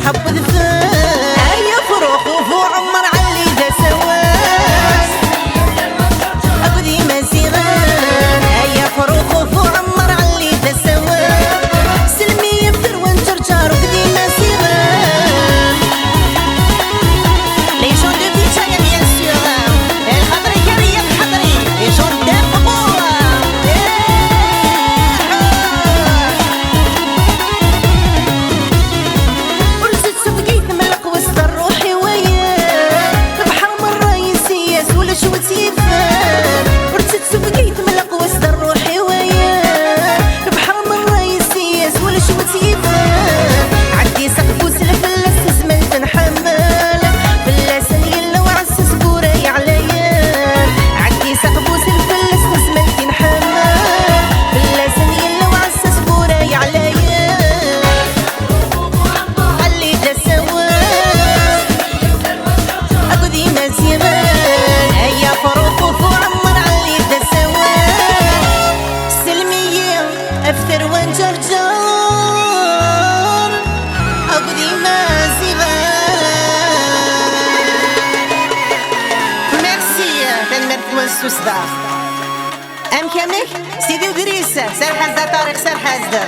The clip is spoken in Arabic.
حب ذفان هيا فروخ وفو عمر علي ذا سواس أقدي مسيغان هيا فروخ وفو عمر علي ذا سواس سلمي يفتر وانترجار وقدي مسيغان لي جون دو بيتايا بيان سيغ الخضري كريا الحضري لي جون دو افتر وانجرجر أقضي مازغان ميرسي تنمرت والسوسدة أم كامك سيدي ودريس سرحز دا طارق سرحز دا